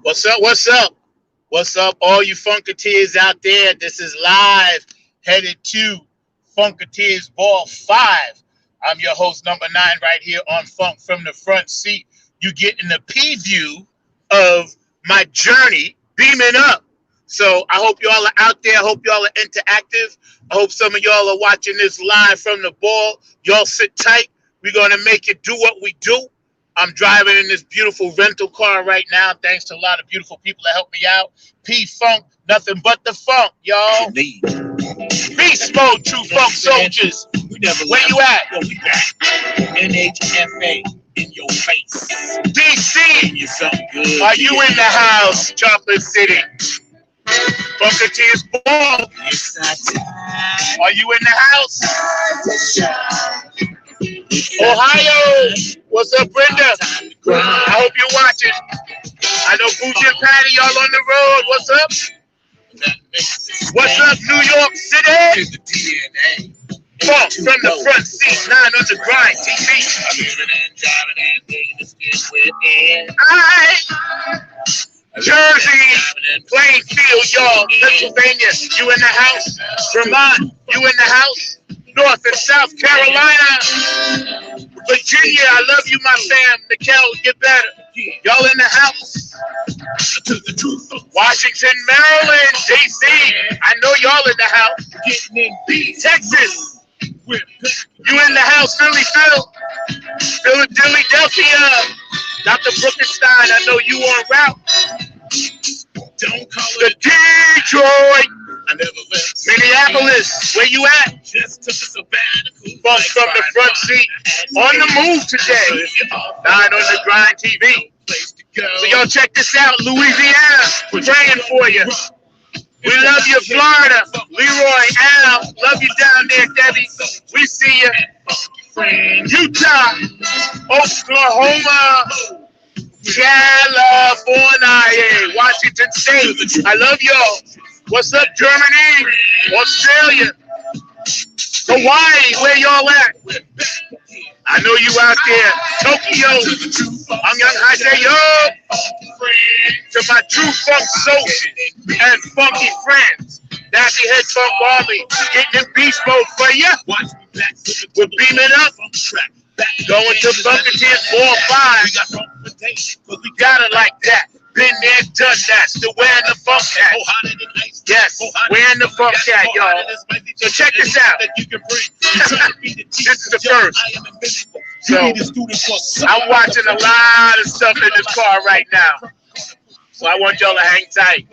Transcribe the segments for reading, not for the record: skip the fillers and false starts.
What's up? What's up? What's up, all you Funketeers out there? This is live, headed to Funketeers Ball 5. I'm your host, number 9, right here on Funk from the Front Seat. You getting a preview of my journey beaming up. So I hope y'all are out there. I hope y'all are interactive. I hope some of y'all are watching this live from the ball. Y'all sit tight. We're going to make it do what we do. I'm driving in this beautiful rental car right now, thanks to a lot of beautiful people that help me out. P-Funk, nothing but the funk, y'all. Beast mode, true funk soldiers. Where you at? Yo, we back. NHFA in your face. DC, You something good. are you in the house? Chocolate City. Funketeers Ball, Yes, I are you in the house? Ohio, what's up, Brenda? I hope you're watching. I know Bougie and Patty, y'all on the road. What's up? What's up, New York City? Is the DNA. Funk from the front seat, 9 on the grind, TV. I'm living and driving and digging the skin with air. Alright, Jersey, Plainfield, y'all, Pennsylvania, you in the house? Vermont, you in the house? North and South Carolina, Virginia, I love you, my fam. Nickel, get better. Y'all in the house? Washington, Maryland, DC, I know y'all in the house. Getting in beat. Texas, you in the house? Philly, Phil, Philadelphia, Dr. Brookenstein, I know you on route. Don't call The it. Detroit, I never left. Minneapolis, where you at? Just took a sabbatical. Funk from the front seat, on the move today. 9 on the grind TV. Place to go. So y'all check this out, Louisiana, we're praying for you. We love you, Florida. Leroy, Al, love you down there, Debbie. We see you. Utah, Oklahoma, California, Washington State. I love y'all. What's up, Germany, Australia, Hawaii, where y'all at? I know you out there. Tokyo, I'm Young High yo. To my true funk social and funky friends. Nappy Head Funk Army, getting in beast mode for you. We're beaming up. Going to Funketeers Ball 5. We got it like that. Been there, done that. Still wearing the funk hat. Yes, wearing the funk hat, y'all. So check this out. This is the first. So I'm watching a lot of stuff in this car right now. So I want y'all to hang tight.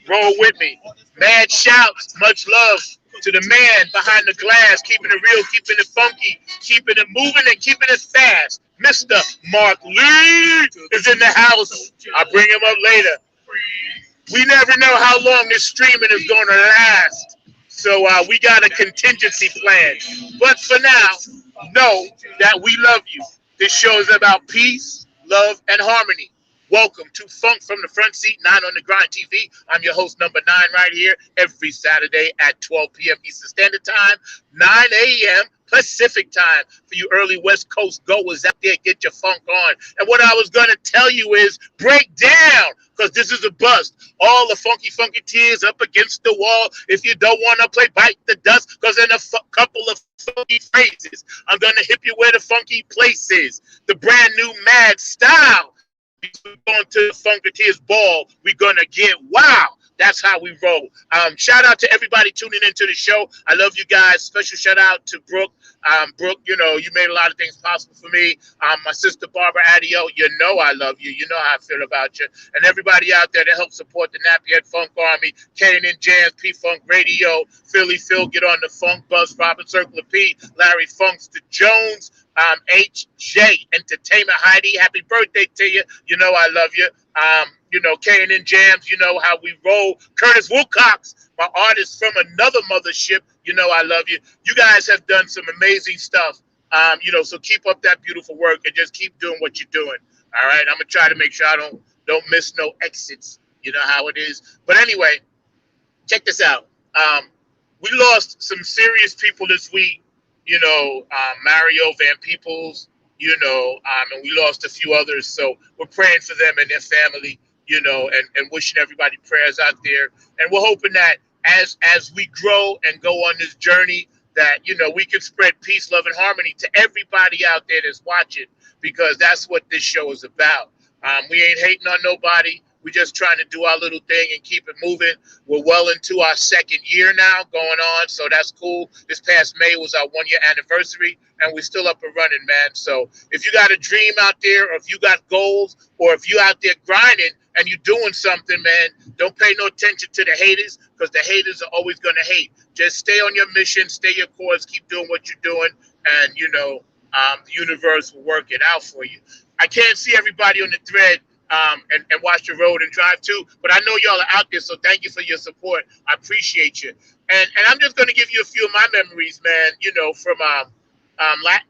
Roll with me. Mad shouts, much love to the man behind the glass, keeping it real, keeping it funky, keeping it moving, and keeping it fast. Mr. Mark Lee is in the house. I'll bring him up later. We never know how long this streaming is going to last. So we got a contingency plan. But for now, know that we love you. This show is about peace, love, and harmony. Welcome to Funk from the Front Seat, 9 on the Grind TV. I'm your host, number 9, right here, every Saturday at 12 p.m. Eastern Standard Time, 9 a.m. Pacific Time. For you early West Coast goers out there, get your funk on. And what I was going to tell you is break down, because this is a bust. All the funky tears up against the wall. If you don't want to play Bite the Dust, because in a couple of funky phrases, I'm going to hip you where the funky place is. The brand new Mad Style. Going to the Funketeers Ball, we're gonna get wow. That's how we roll. Shout out to everybody tuning into the show. I love you guys. Special shout out to Brooke. Brooke, you know, you made a lot of things possible for me. My sister Barbara Adio, you know I love you. You know how I feel about you. And everybody out there that helps support the Nappy Head Funk Army, K&N Jams, P-Funk Radio, Philly Phil, Get on the Funk Bus, Robert Circle of P, Larry Funkster Jones, HJ Entertainment, Heidi, happy birthday to you. You know I love you. You know, K&N Jams, you know how we roll. Curtis Wilcox, my artist from another mothership, you know I love you. You guys have done some amazing stuff. You know, so keep up that beautiful work and just keep doing what you're doing. All right, I'm gonna try to make sure I don't miss no exits. You know how it is. But anyway, check this out. We lost some serious people this week. You know, Mario Van Peebles, you know, and we lost a few others. So we're praying for them and their family. you know, and wishing everybody prayers out there. And we're hoping that as we grow and go on this journey, that, you know, we can spread peace, love, and harmony to everybody out there that's watching, because that's what this show is about. We ain't hating on nobody. We're just trying to do our little thing and keep it moving. We're well into our second year now going on, so that's cool. This past May was our 1 year anniversary, and we're still up and running, man. So if you got a dream out there, or if you got goals, or if you out there grinding and you're doing something, man, don't pay no attention to the haters, because the haters are always going to hate. Just stay on your mission, stay your course, keep doing what you're doing, and, you know, the universe will work it out for you. I can't see everybody on the thread and watch the road and drive too, but I know y'all are out there, so thank you for your support. I appreciate you. And I'm just going to give you a few of my memories, man, you know, from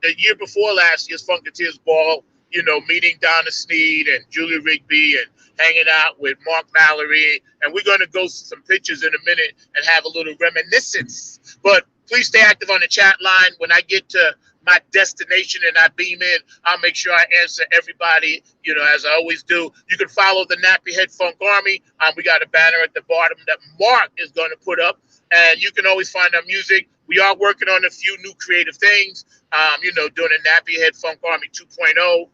the year before last year's Funketeers Ball, you know, meeting Donna Sneed and Julia Rigby and hanging out with Mark Mallory. And we're going to go some pictures in a minute and have a little reminiscence. But please stay active on the chat line. When I get to my destination and I beam in, I'll make sure I answer everybody, you know, as I always do. You can follow the Nappy Head Funk Army. We got a banner at the bottom that Mark is going to put up, and you can always find our music. We are working on a few new creative things, you know, doing a Nappy Head Funk Army 2.0,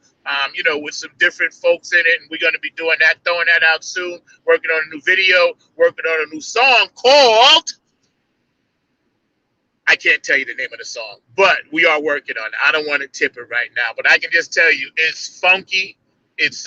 you know, with some different folks in it, and we're going to be doing that, throwing that out soon, working on a new video, working on a new song called, I can't tell you the name of the song, but we are working on it. I don't want to tip it right now, but I can just tell you it's funky. It's,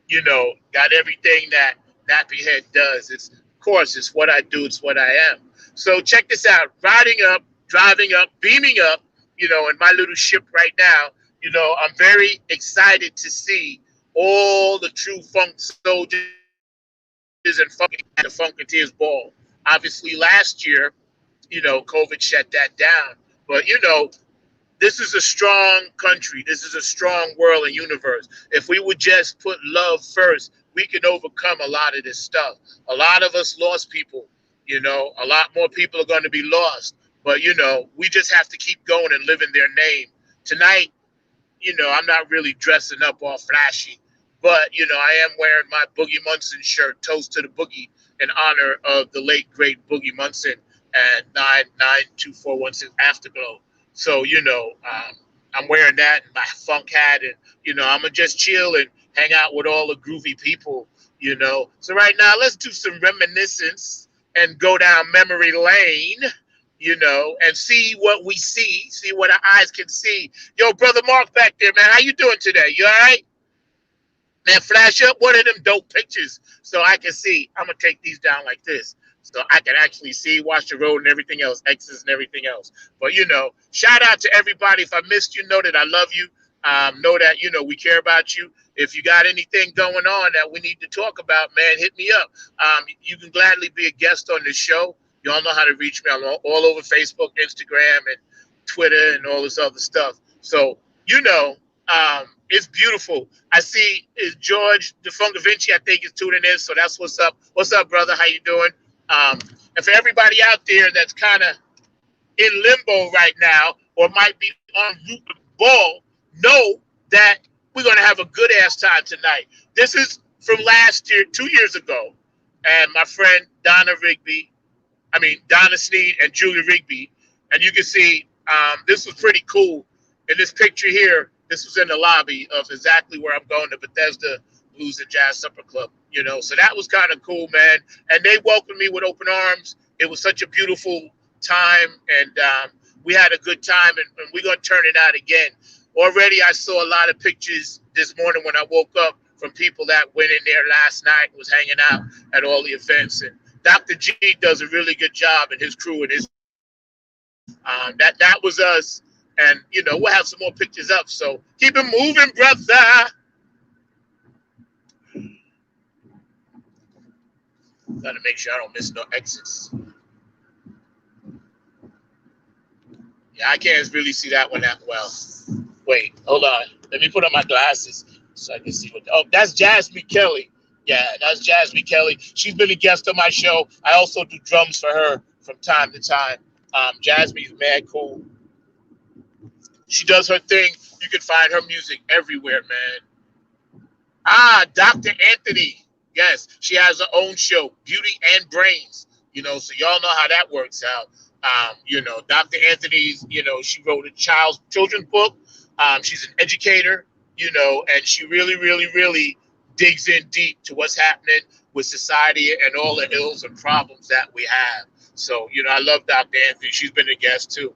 you know, got everything that Nappy Head does. It's, of course, it's what I do. It's what I am. So check this out. Riding up, driving up, beaming up, you know, in my little ship right now. You know, I'm very excited to see all the true funk soldiers and the Funketeers Ball. Obviously, last year, you know, COVID shut that down. But, you know, this is a strong country. This is a strong world and universe. If we would just put love first, we can overcome a lot of this stuff. A lot of us lost people, you know, a lot more people are going to be lost. But, you know, we just have to keep going and live in their name. Tonight, you know, I'm not really dressing up all flashy, but, you know, I am wearing my Boogie Munson shirt, Toast to the Boogie, in honor of the late, great Boogie Munson, and 92416 Afterglow. So, you know, I'm wearing that and my funk hat, and, you know, I'm going to just chill and hang out with all the groovy people, you know. So right now, let's do some reminiscence and go down memory lane, you know, and see what we see what our eyes can see. Yo, Brother Mark back there, man, how you doing today? You all right? Man, flash up one of them dope pictures so I can see. I'm going to take these down like this so I can actually see, watch the road and everything else, X's and everything else. But, you know, shout out to everybody. If I missed you, know that I love you. Know that, you know, we care about you. If you got anything going on that we need to talk about, man, hit me up. You can gladly be a guest on this show. You all know how to reach me. I'm all over Facebook, Instagram, and Twitter, and all this other stuff. So, you know, it's beautiful. I see is George DeFungavinci, I think, is tuning in. So that's what's up. What's up, brother? How you doing? And for everybody out there that's kind of in limbo right now, or might be on route to the ball, know that we're going to have a good ass time tonight. This is from last year, 2 years ago, and my friend Donna Sneed and Julia Rigby, and you can see this was pretty cool. In this picture here, this was in the lobby of exactly where I'm going, to Bethesda Blues and Jazz Supper Club, you know. So that was kind of cool, man. And they welcomed me with open arms. It was such a beautiful time, and we had a good time, and we're going to turn it out again. Already I saw a lot of pictures this morning when I woke up from people that went in there last night, was hanging out at all the events. And Dr. G does a really good job, and his crew, and his that was us. And, you know, we'll have some more pictures up. So keep it moving, brother. Got to make sure I don't miss no exits. Yeah, I can't really see that one that well. Wait, hold on. Let me put on my glasses so I can see what. Oh, that's Jasmine Kelly. Yeah, that's Jasmine Kelly. She's been a guest on my show. I also do drums for her from time to time. Jasmine's mad cool. She does her thing. You can find her music everywhere, man. Dr. Anthony. Yes, she has her own show, Beauty and Brains. So y'all know how that works out. Dr. Anthony's, she wrote a children's book. She's an educator, and she really, really, really digs in deep to what's happening with society and all the ills and problems that we have. So, I love Dr. Anthony. She's been a guest too.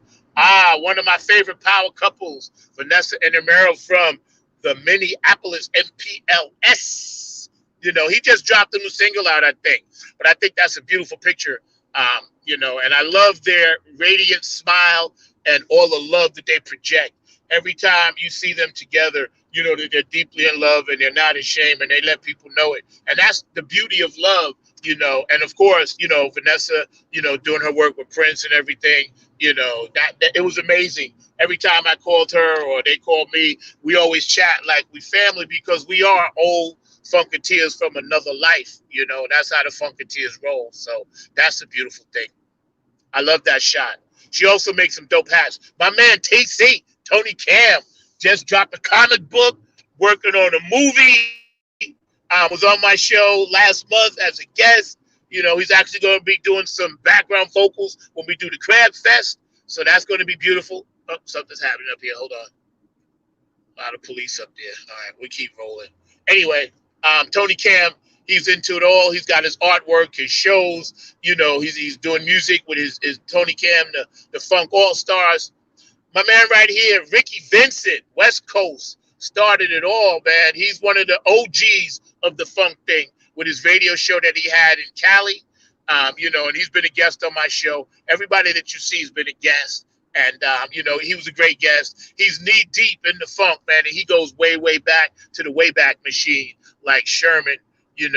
One of my favorite power couples, Vanessa and Romero from the Minneapolis MPLS. He just dropped a new single out, I think. But I think that's a beautiful picture. And I love their radiant smile and all the love that they project. Every time you see them together, that they're deeply in love and they're not ashamed and they let people know it. And that's the beauty of love, And of course, Vanessa, doing her work with Prince and everything, that it was amazing. Every time I called her or they called me, we always chat like we family because we are old Funketeers from another life. That's how the Funketeers roll. So that's a beautiful thing. I love that shot. She also makes some dope hats. My man TC, Tony Cam, just dropped a comic book, working on a movie. Was on my show last month as a guest. He's actually going to be doing some background vocals when we do the Crab Fest. So that's going to be beautiful. Oh, something's happening up here. Hold on. A lot of police up there. All right, we keep rolling. Anyway, Tony Cam, he's into it all. He's got his artwork, his shows. He's doing music with his Tony Cam, the Funk All Stars. My man right here, Ricky Vincent, West Coast, started it all, man. He's one of the OGs of the funk thing with his radio show that he had in Cali. And he's been a guest on my show. Everybody that you see has been a guest. And, he was a great guest. He's knee deep in the funk, man. And he goes way, way back to the Wayback Machine, like Sherman, and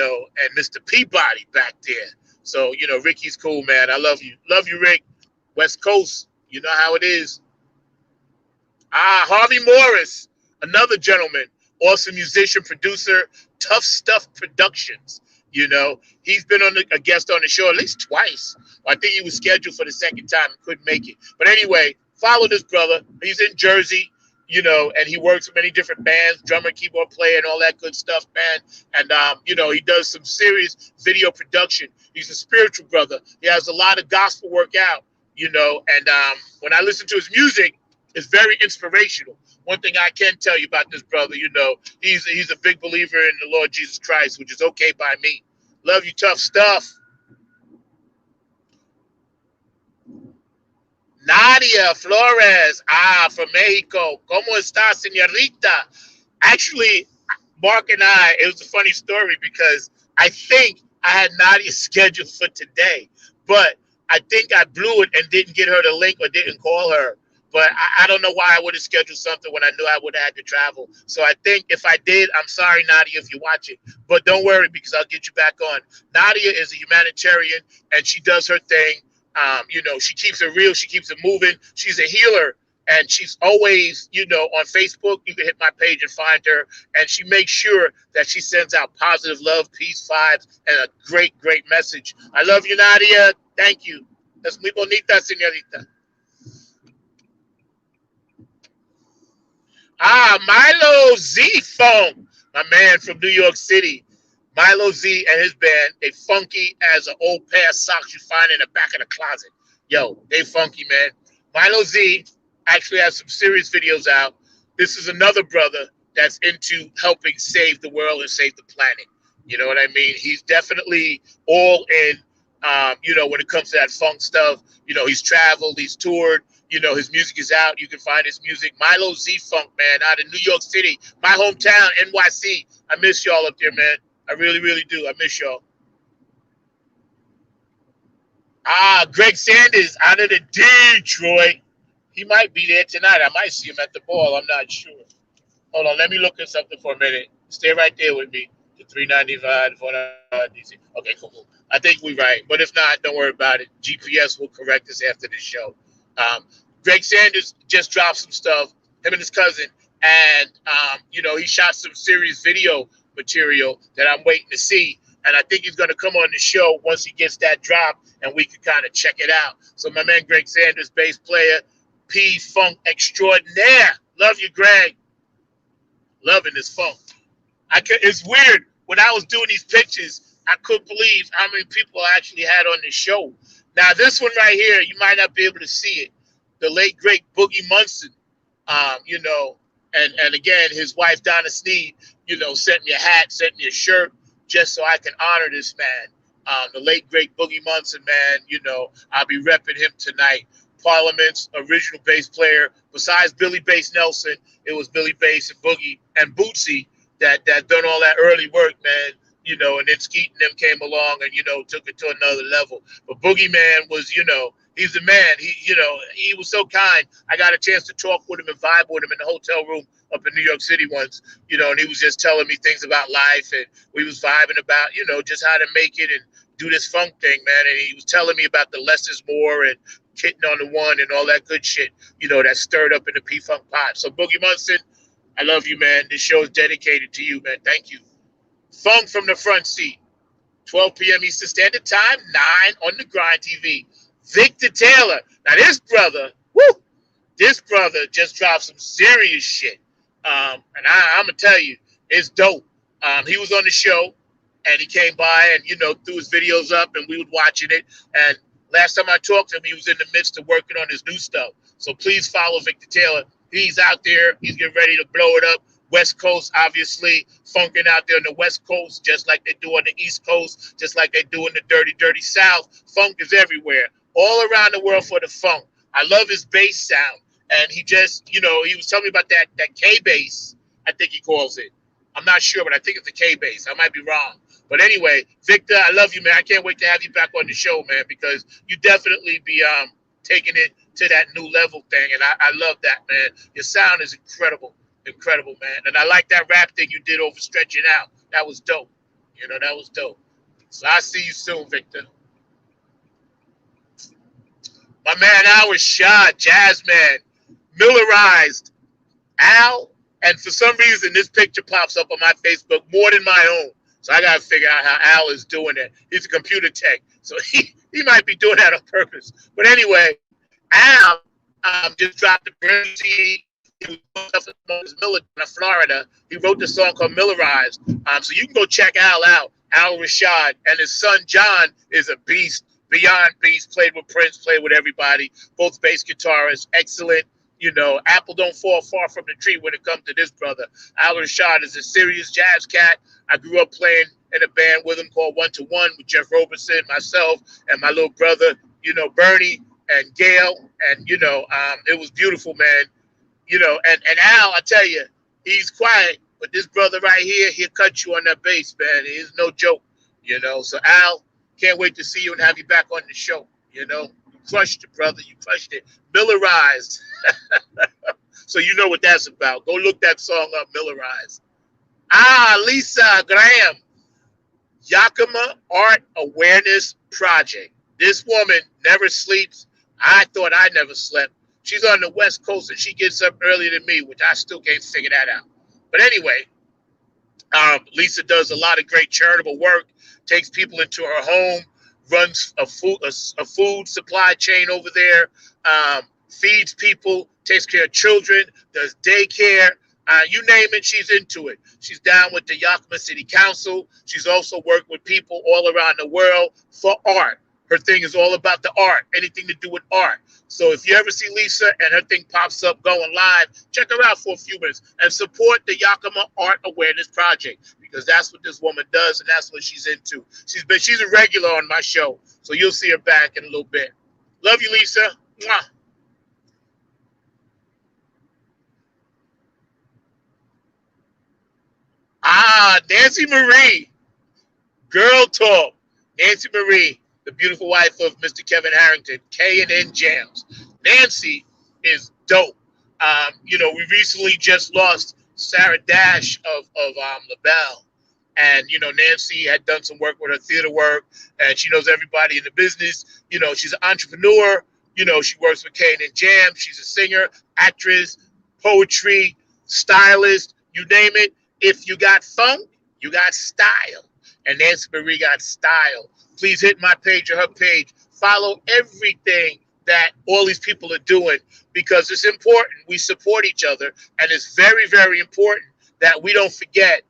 Mr. Peabody back there. So, Ricky's cool, man. I love you. Love you, Rick. West Coast, you know how it is. Harvey Morris, another gentleman, awesome musician, producer, Tough Stuff Productions. He's been a guest on the show at least twice. I think he was scheduled for the second time and couldn't make it. But anyway, follow this brother. He's in Jersey, and he works with many different bands, drummer, keyboard player, and all that good stuff, man. And, he does some serious video production. He's a spiritual brother. He has a lot of gospel work out, and when I listen to his music, it's very inspirational. One thing I can tell you about this brother, he's a big believer in the Lord Jesus Christ, which is okay by me. Love you, Tough Stuff. Nadia Flores, from Mexico. ¿Cómo está, señorita? Actually, Mark and it was a funny story because I think I had Nadia scheduled for today, but I think I blew it and didn't get her the link or didn't call her. But I don't know why I would have scheduled something when I knew I would have had to travel. So I think if I did, I'm sorry, Nadia, if you watch it. But don't worry because I'll get you back on. Nadia is a humanitarian, and she does her thing. She keeps it real. She keeps it moving. She's a healer, and she's always, on Facebook. You can hit my page and find her. And she makes sure that she sends out positive love, peace, vibes, and a great, great message. I love you, Nadia. Thank you. Es muy bonita, señorita. Milo Z Funk, my man from New York City. Milo Z and his band, they funky as an old pair of socks you find in the back of the closet. Yo, they funky, man. Milo Z actually has some serious videos out. This is another brother that's into helping save the world and save the planet. You know what I mean? He's definitely all in, when it comes to that funk stuff. He's traveled, he's toured. His music is out. You can find his music. Milo Z Funk, man, out in New York City. My hometown, NYC. I miss y'all up there, man. I really, really do. I miss y'all. Greg Sanders out of the Detroit. He might be there tonight. I might see him at the ball. I'm not sure. Hold on. Let me look at something for a minute. Stay right there with me. The 395, 495 DC. Okay, cool. I think we're right. But if not, don't worry about it. GPS will correct us after this show. Greg Sanders just dropped some stuff, him and his cousin, and he shot some serious video material that I'm waiting to see, and I think he's going to come on the show once he gets that drop, and we can kind of check it out. So my man Greg Sanders, bass player, P Funk extraordinaire. Love you, Greg. Loving this funk. It's weird. when I was doing these pictures, I couldn't believe how many people I actually had on the show. Now, this one right here, you might not be able to see it. The late, great Boogie Munson, you know, and again, his wife, Donna Sneed, you know, sent me a hat, sent me a shirt, just so I can honor this man. The late, great Boogie Munson, man, you know, I'll be repping him tonight. Parliament's original bass player, besides Billy Bass Nelson, it was Billy Bass and Boogie and Bootsy that done all that early work, man. You know, and then Skeet and them came along and, you know, took it to another level. But Boogie Man was, you know, he's the man. He was so kind. I got a chance to talk with him and vibe with him in the hotel room up in New York City once, you know, and he was just telling me things about life, and we was vibing about, you know, just how to make it and do this funk thing, man. And he was telling me about the less is more and hitting on the one and all that good shit, you know, that stirred up in the P-Funk pot. So Boogie Munson, I love you, man. This show is dedicated to you, man. Thank you. Funk from the front seat, 12 p.m. Eastern Standard Time, 9 on the Grind TV. Victor Taylor. Now this brother just dropped some serious shit. And I'm going to tell you, it's dope. He was on the show, and he came by and, you know, threw his videos up, and we were watching it. And last time I talked to him, he was in the midst of working on his new stuff. So please follow Victor Taylor. He's out there. He's getting ready to blow it up. West Coast, obviously, funking out there on the West Coast, just like they do on the East Coast, just like they do in the dirty, dirty South. Funk is everywhere, all around the world for the funk. I love his bass sound. And he just, you know, he was telling me about that K bass, I think he calls it. I'm not sure, but I think it's the K bass. I might be wrong. But anyway, Victor, I love you, man. I can't wait to have you back on the show, man, because you definitely be taking it to that new level thing. And I love that, man. Your sound is incredible. Incredible, man. And I like that rap thing you did over Stretching Out. That was dope. You know, that was dope. So I'll see you soon, Victor. My man Al Rashad, Jazz Man, Millerized Al. And for some reason, this picture pops up on my Facebook more than my own. So I got to figure out how Al is doing it. He's a computer tech. So he might be doing that on purpose. But anyway, Al just dropped the brand new CD. He was in Florida. He wrote the song called Millerized. So you can go check Al out. Al Rashad, and his son John is a beast, beyond beast. Played with Prince, played with everybody. Both bass guitarists, excellent. You know, apple don't fall far from the tree when it comes to this brother. Al Rashad is a serious jazz cat. I grew up playing in a band with him called One to One with Jeff Roberson, myself, and my little brother, you know, Bernie and Gail, and you know, it was beautiful, man. You know, and Al, I tell you, he's quiet, but this brother right here, he'll cut you on that bass, man. He's no joke, you know. So, Al, can't wait to see you and have you back on the show, you know. You crushed it, brother. You crushed it. Millerized. So you know what that's about. Go look that song up, Millerized. Lisa Graham, Yakima Art Awareness Project. This woman never sleeps. I thought I never slept. She's on the West Coast, and she gets up earlier than me, which I still can't figure that out. But anyway, Lisa does a lot of great charitable work, takes people into her home, runs a food supply chain over there, feeds people, takes care of children, does daycare. You name it, she's into it. She's down with the Yakima City Council. She's also worked with people all around the world for art. Her thing is all about the art, anything to do with art. So if you ever see Lisa and her thing pops up going live, check her out for a few minutes and support the Yakima Art Awareness Project, because that's what this woman does and that's what she's into. She's a regular on my show, so you'll see her back in a little bit. Love you, Lisa. Mwah. Nancy Marie, Girl Talk. Nancy Marie, the beautiful wife of Mr. Kevin Harrington, K&N Jams. Nancy is dope. You know, we recently just lost Sarah Dash of LaBelle. And, you know, Nancy had done some work with her theater work, and she knows everybody in the business. You know, she's an entrepreneur. You know, she works with K&N Jams. She's a singer, actress, poetry, stylist, you name it. If you got funk, you got style. And Nancy Marie got style. Please hit my page or her page. Follow everything that all these people are doing, because it's important. We support each other, and it's very, very important that we don't forget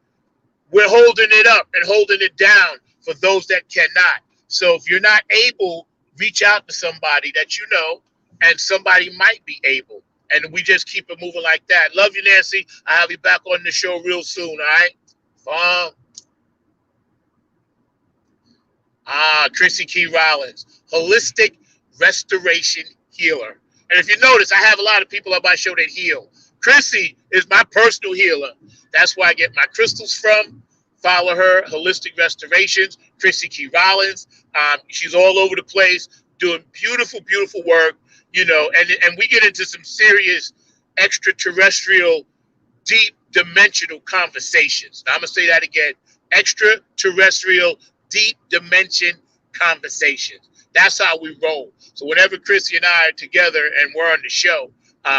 we're holding it up and holding it down for those that cannot. So if you're not able, reach out to somebody that you know, and somebody might be able. And we just keep it moving like that. Love you, Nancy. I'll have you back on the show real soon, all right? Chrissy Key Rollins, holistic restoration healer. And if you notice, I have a lot of people on my show that heal. Chrissy is my personal healer. That's where I get my crystals from. Follow her, Holistic Restorations, Chrissy Key Rollins. She's all over the place doing beautiful, beautiful work, you know, and we get into some serious extraterrestrial, deep dimensional conversations. Now, I'm going to say that again, extraterrestrial, deep dimension conversations. That's how we roll. So whenever Chrissy and I are together and we're on the show,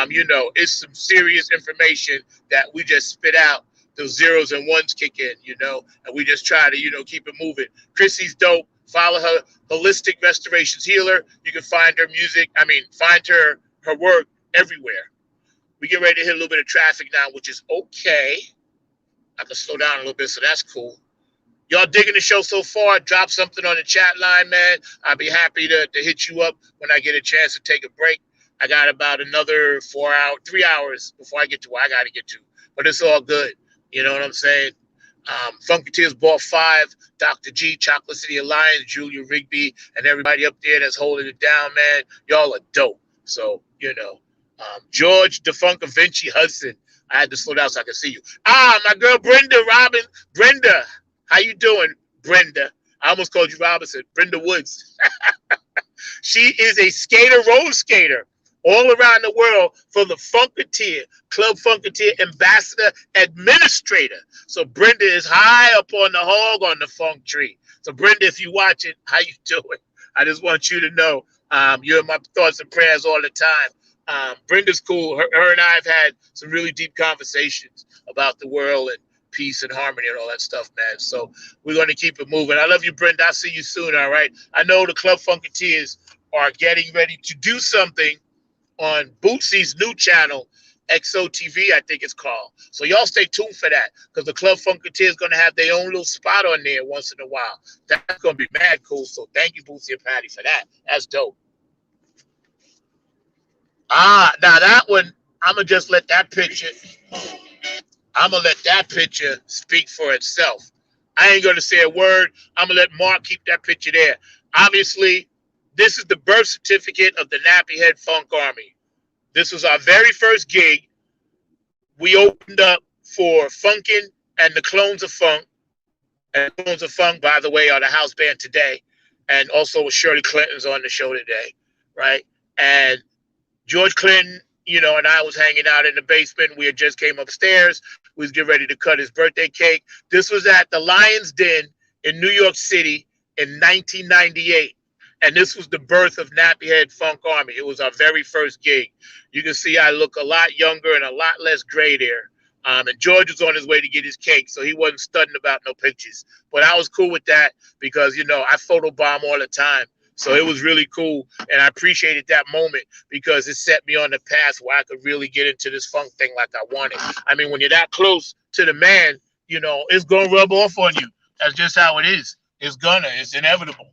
you know, it's some serious information that we just spit out. Those zeros and ones kick in, you know, and we just try to, you know, keep it moving. Chrissy's dope. Follow her, Holistic Restorations Healer. You can find her music. Find her work everywhere. We get ready to hit a little bit of traffic now, which is okay. I can slow down a little bit, so that's cool. Y'all digging the show so far? Drop something on the chat line, man. I'll be happy to hit you up when I get a chance to take a break. I got about another 3 hours before I get to where I got to get to, but it's all good. You know what I'm saying? Funketeers Ball 5, Dr. G, Chocolate City Alliance, Julia Rigby, and everybody up there that's holding it down, man. Y'all are dope. So, you know, George DeFunca Vinci Hudson. I had to slow down so I could see you. My girl Brenda Robin. Brenda, how you doing, Brenda? I almost called you Robinson. Brenda Woods. She is a skater, roller skater, all around the world for the Funketeer, Club Funketeer Ambassador Administrator. So Brenda is high up on the hog on the funk tree. So Brenda, if you watch it, how you doing? I just want you to know you're in my thoughts and prayers all the time. Brenda's cool. Her and I have had some really deep conversations about the world and peace and harmony and all that stuff, man. So we're going to keep it moving. I love you, Brenda. I'll see you soon, all right? I know the Club Funketeers are getting ready to do something on Bootsy's new channel, XOTV, I think it's called. So y'all stay tuned for that, because the Club Funketeer is going to have their own little spot on there once in a while. That's going to be mad cool. So thank you, Bootsy and Patty, for that. That's dope. Now that one, I'm going to just let that picture, speak for itself. I ain't going to say a word. I'm going to let Mark keep that picture there. Obviously, this is the birth certificate of the Nappy Head Funk Army. This was our very first gig. We opened up for Funkin' and the Clones of Funk. And Clones of Funk, by the way, are the house band today. And also with Shirley Clinton's on the show today, right? And George Clinton, you know, and I was hanging out in the basement. We had just came upstairs. We was getting ready to cut his birthday cake. This was at the Lion's Den in New York City in 1998. And this was the birth of Nappy Head Funk Army. It was our very first gig. You can see I look a lot younger and a lot less gray there. And George was on his way to get his cake, so he wasn't studying about no pictures. But I was cool with that because, you know, I photobomb all the time. So it was really cool, and I appreciated that moment because it set me on the path where I could really get into this funk thing like I wanted. I mean, when you're that close to the man, you know, it's going to rub off on you. That's just how it is. It's inevitable.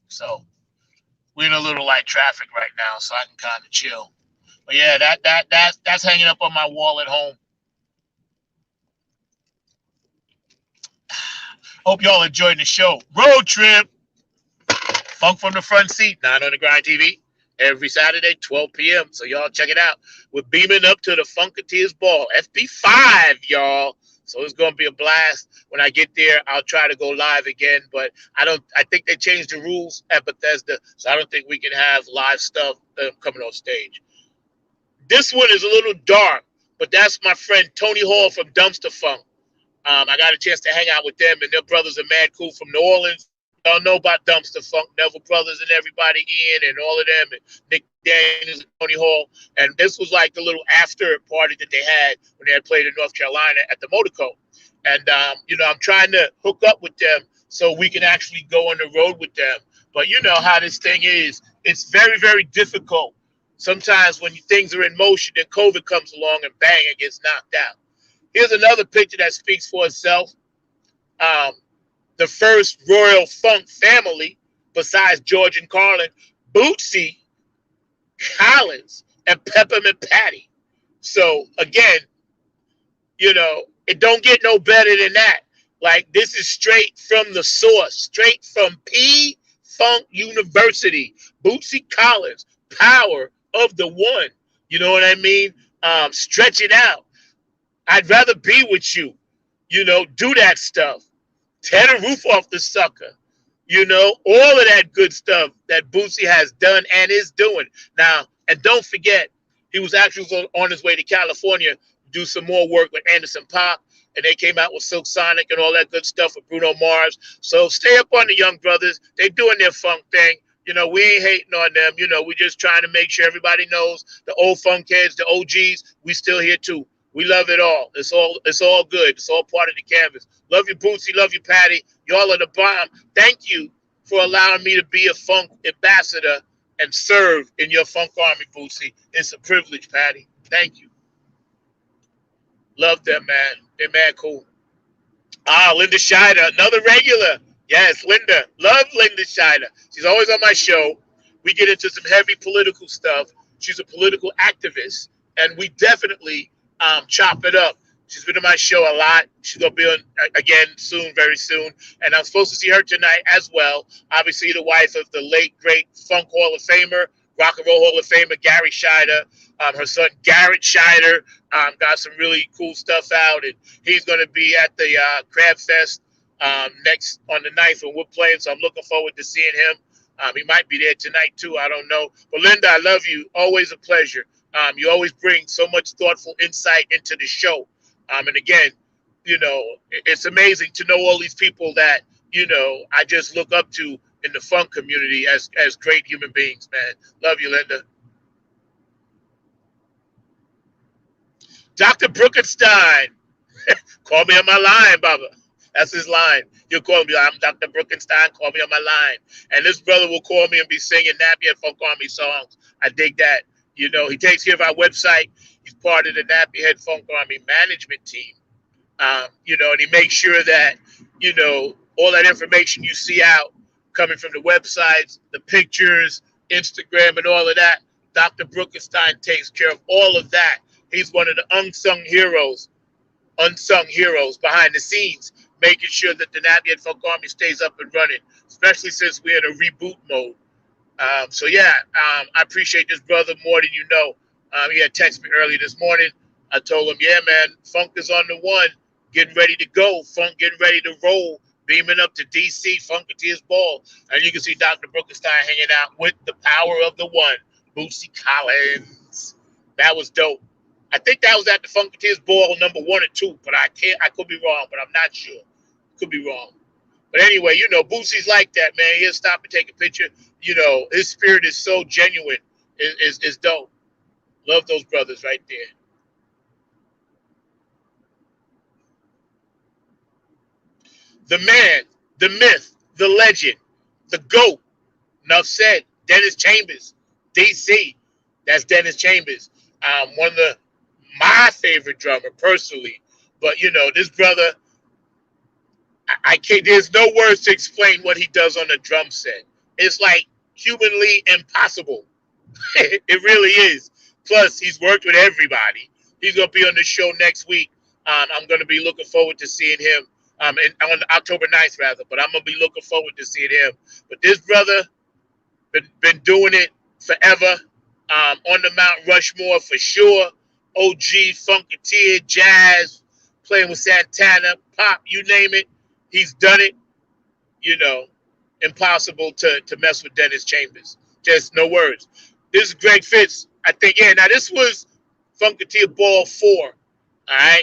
So we're in a little light traffic right now, so I can kind of chill. But yeah, that's hanging up on my wall at home. Hope y'all enjoyed the show. Road Trip. Funk from the Front Seat, 9 on the Grind TV. Every Saturday, 12 p.m. So y'all check it out. We're beaming up to the Funketeers Ball. FP5, y'all. So it's going to be a blast. When I get there, I'll try to go live again. But I think they changed the rules at Bethesda. So I don't think we can have live stuff coming on stage. This one is a little dark. But that's my friend Tony Hall from Dumpster Funk. I got a chance to hang out with them. And their brothers are mad cool from New Orleans. Y'all know about Dumpster Funk, Neville Brothers and everybody, Ian and all of them, and Nick Daniels and Tony Hall. And this was like the little after party that they had when they had played in North Carolina at the Motorco. And, you know, I'm trying to hook up with them so we can actually go on the road with them. But you know how this thing is. It's very, very difficult. Sometimes when things are in motion, then COVID comes along and bang, it gets knocked out. Here's another picture that speaks for itself. the first Royal Funk family, besides George and Carlin, Bootsy Collins and Peppermint Patty. So again, it don't get no better than that. Like, this is straight from the source, straight from P Funk University. Bootsy Collins, power of the one. You know what I mean? Stretch it out. I'd rather be with you. Do that stuff. Tear the roof off the sucker. All of that good stuff that Bootsy has done and is doing. Now, and don't forget, he was actually on his way to California to do some more work with Anderson .Paak, and they came out with Silk Sonic and all that good stuff with Bruno Mars. So stay up on the young brothers. They doing their funk thing. We ain't hating on them. We just trying to make sure everybody knows the old funk heads, the OGs, we still here too. We love it all. It's all good. It's all part of the canvas. Love you, Bootsy. Love you, Patty. Y'all are the bomb. Thank you for allowing me to be a funk ambassador and serve in your funk army, Bootsy. It's a privilege, Patty. Thank you. Love them, man. They're mad cool. Linda Scheider, another regular. Yes, Linda. Love Linda Scheider. She's always on my show. We get into some heavy political stuff. She's a political activist, and we definitely chop it up. She's been on my show a lot. She's going to be on again soon, very soon. And I'm supposed to see her tonight as well. Obviously, the wife of the late, great Funk Hall of Famer, Rock and Roll Hall of Famer, Gary Scheider. Her son, Garrett Scheider, got some really cool stuff out. And he's going to be at the Crab Fest next on the 9th when we're playing. So I'm looking forward to seeing him. He might be there tonight, too. I don't know. But, Linda, I love you. Always a pleasure. You always bring so much thoughtful insight into the show. And again, it's amazing to know all these people that, I just look up to in the funk community as great human beings, man. Love you, Linda. Dr. Brookenstein. Call me on my line, Baba. That's his line. He'll call me, I'm Dr. Brookenstein, call me on my line. And this brother will call me and be singing Nappy and Funk Army songs. I dig that. He takes care of our website. He's part of the Nappy Head Funk Army management team. And he makes sure that, all that information you see out coming from the websites, the pictures, Instagram, and all of that, Dr. Brookenstein takes care of all of that. He's one of the unsung heroes behind the scenes, making sure that the Nappy Head Funk Army stays up and running, especially since we're in a reboot mode. I appreciate this brother more than you know. He had texted me early this morning. I told him, yeah, man, Funk is on the one, getting ready to go. Funk getting ready to roll, beaming up to D.C., Funketeers Ball. And you can see Dr. Brookenstein hanging out with the power of the one, Bootsy Collins. That was dope. I think that was at the Funketeers Ball number 1 or 2, but I could be wrong, but I'm not sure. Could be wrong. But anyway, Bootsy's like that, man. He'll stop and take a picture. His spirit is so genuine. It's dope. Love those brothers right there. The man, the myth, the legend, the GOAT. Enough said. Dennis Chambers, DC. That's Dennis Chambers. One of my favorite drummer personally. But this brother, I can't. There's no words to explain what he does on the drum set. It's like humanly impossible. It really is. Plus, he's worked with everybody. He's going to be on the show next week. I'm going to be looking forward to seeing him on October 9th, rather. But I'm going to be looking forward to seeing him. But this brother been doing it forever. On the Mount Rushmore for sure. OG, Funketeer, Jazz, playing with Santana, Pop, you name it. He's done it. Impossible to mess with Dennis Chambers. Just no words. This is Greg Fitz. I think, now this was Funketeer Ball 4. All right.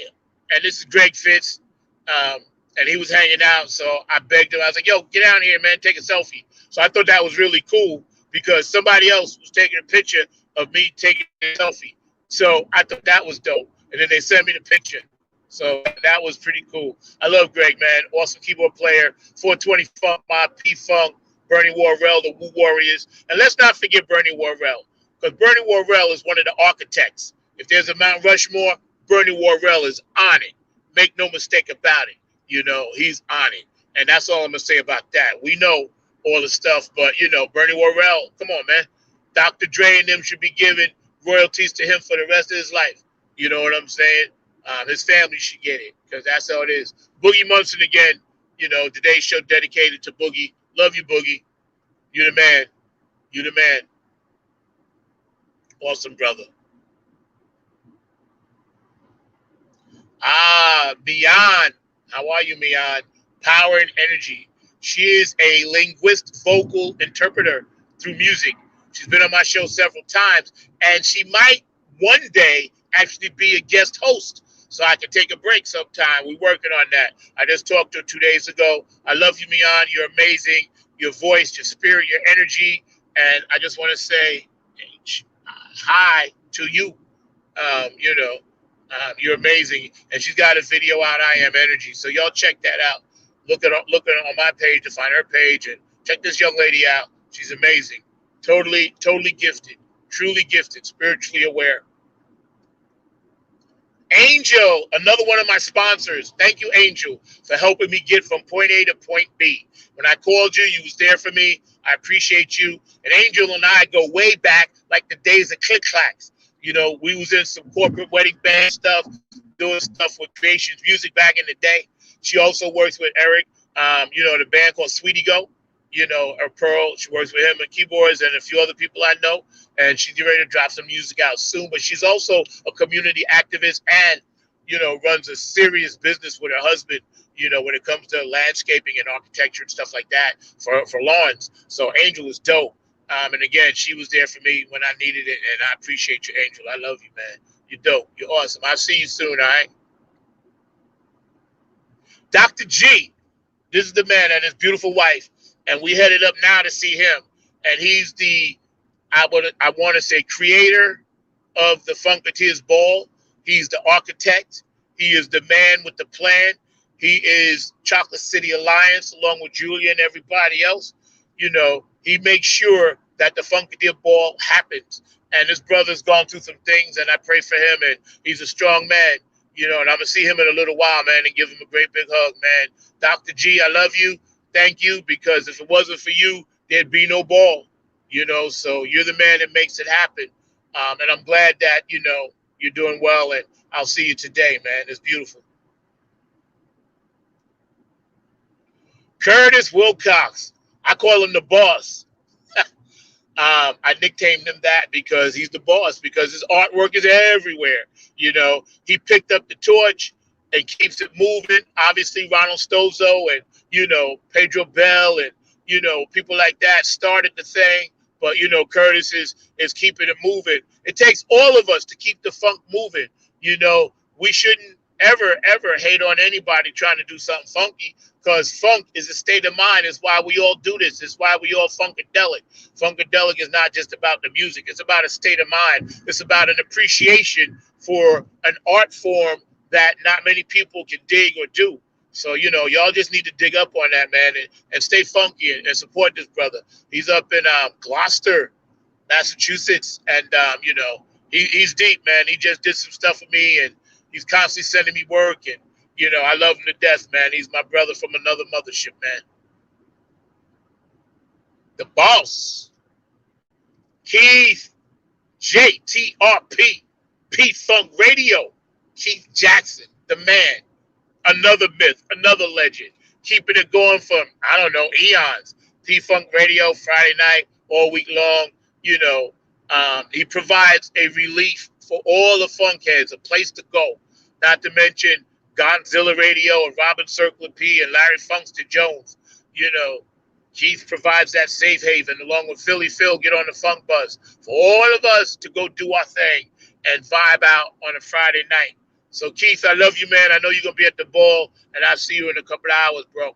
And this is Greg Fitz. And he was hanging out. So I begged him. I was like, yo, get down here, man. Take a selfie. So I thought that was really cool because somebody else was taking a picture of me taking a selfie. So I thought that was dope. And then they sent me the picture. So that was pretty cool. I love Greg, man. Awesome keyboard player. 420 Funk, my P-Funk, Bernie Worrell, the Woo Warriors. And let's not forget Bernie Worrell. Because Bernie Worrell is one of the architects. If there's a Mount Rushmore, Bernie Worrell is on it. Make no mistake about it. You know, he's on it. And that's all I'm going to say about that. We know all the stuff, but, you know, Bernie Worrell, come on, man. Dr. Dre and them should be giving royalties to him for the rest of his life. You know what I'm saying? His family should get it because that's how it is. Boogie Munson again, you know, today's show dedicated to Boogie. Love you, Boogie. You the man. You the man. Awesome, brother. Mian. How are you, Mian? Power and energy. She is a linguist, vocal interpreter through music. She's been on my show several times, and she might one day actually be a guest host, so I can take a break sometime. We're working on that. I just talked to her 2 days ago. I love you, Mian. You're amazing. Your voice, your spirit, your energy, and I just want to say hi to you. You know, you're amazing. And she's got a video out, I Am Energy. So y'all check that out. Look at on my page to find her page and check this young lady out. She's amazing. Totally gifted. Truly gifted. Spiritually aware. Angel, another one of my sponsors. Thank you, Angel, for helping me get from point A to point B. When I called you, you was there for me. I appreciate you. And Angel and I go way back like the days of Click Clacks. You know, we was in some corporate wedding band stuff, doing stuff with Creations Music back in the day. She also works with Eric, you know, the band called Sweetie Go. You know, or Pearl, she works with him on keyboards and a few other people I know. And she's ready to drop some music out soon. But she's also a community activist and, you know, runs a serious business with her husband, you know, when it comes to landscaping and architecture and stuff like that for lawns. So Angel is dope. And again, she was there for me when I needed it. And I appreciate you, Angel. I love you, man. You're dope. You're awesome. I'll see you soon, all right? Dr. G, this is the man and his beautiful wife. And we headed up now to see him. And he's the, I want to say, creator of the Funketeers Ball. He's the architect. He is the man with the plan. He is Chocolate City Alliance, along with Julia and everybody else. You know, he makes sure that the Funketeer Ball happens. And his brother's gone through some things, and I pray for him. And he's a strong man. You know, and I'm going to see him in a little while, man, and give him a great big hug, man. Dr. G, I love you. Thank you, because if it wasn't for you, there'd be no ball, you know, so you're the man that makes it happen. And I'm glad that, you know, you're doing well, and I'll see you today, man. It's beautiful. Curtis Wilcox. I call him the boss. I nicknamed him that because he's the boss, because his artwork is everywhere. You know, he picked up the torch and keeps it moving. Obviously, Ronald Stozo and, you know, Pedro Bell and, you know, people like that started the thing. But, you know, Curtis is keeping it moving. It takes all of us to keep the funk moving. You know, we shouldn't ever hate on anybody trying to do something funky, because funk is a state of mind. It's why we all do this. It's why we all funkadelic. Funkadelic is not just about the music. It's about a state of mind. It's about an appreciation for an art form that not many people can dig or do. So, you know, y'all just need to dig up on that, man, and stay funky and support this brother. He's up in Gloucester, Massachusetts, and, you know, he's deep, man. He just did some stuff for me, and he's constantly sending me work, and, you know, I love him to death, man. He's my brother from another mothership, man. The boss, Keith, JTRP, P-Funk Radio, Keith Jackson, the man. Another myth, another legend, keeping it going for, I don't know, eons. P-Funk Radio, Friday night, all week long. You know, he provides a relief for all the funk heads, a place to go. Not to mention Godzilla Radio and Robin Circler P and Larry Funkster Jones. You know, Keith provides that safe haven, along with Philly Phil, get on the funk buzz, for all of us to go do our thing and vibe out on a Friday night. So, Keith, I love you, man. I know you're going to be at the ball, and I'll see you in a couple of hours, bro.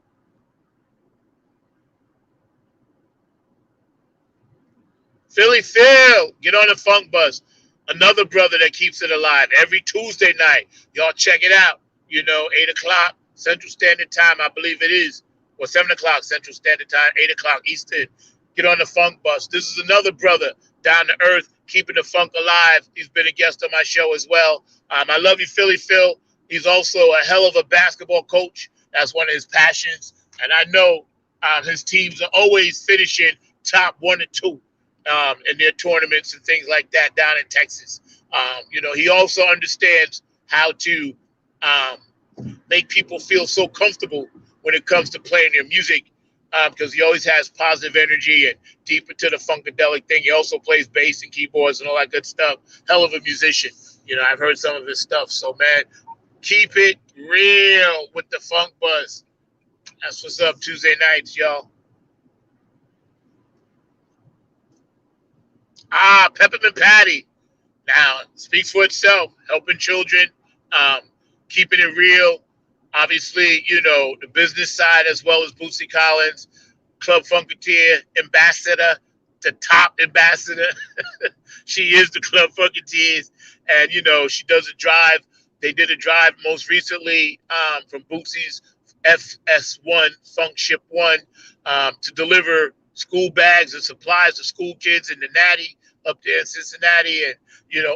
Philly Phil, get on the funk bus. Another brother that keeps it alive every Tuesday night. Y'all check it out. You know, 8 o'clock Central Standard Time, I believe it is. Or 7 o'clock Central Standard Time, 8 o'clock Eastern. Get on the funk bus. This is another brother down to earth, keeping the funk alive. He's been a guest on my show as well. I love you, Philly Phil. He's also a hell of a basketball coach That's one of his passions. And I know his teams are always finishing top 1 or 2 in their tournaments and things like that down in Texas. He also understands how to make people feel so comfortable when it comes to playing their music, because he always has positive energy and deep into the funkadelic thing. He also plays bass and keyboards and all that good stuff. Hell of a musician. I've heard some of his stuff. So, man, keep it real with the funk buzz. That's what's up Tuesday nights, y'all. Peppermint Patty. Now, speaks for itself. Helping children, keeping it real. Obviously, the business side as well as Bootsy Collins, Club Funketeer ambassador, the top ambassador. She is the Club Funketeers. And, she does a drive. They did a drive most recently from Bootsy's FS1, Funk Ship 1, to deliver school bags and supplies to school kids in the Natty up there in Cincinnati and,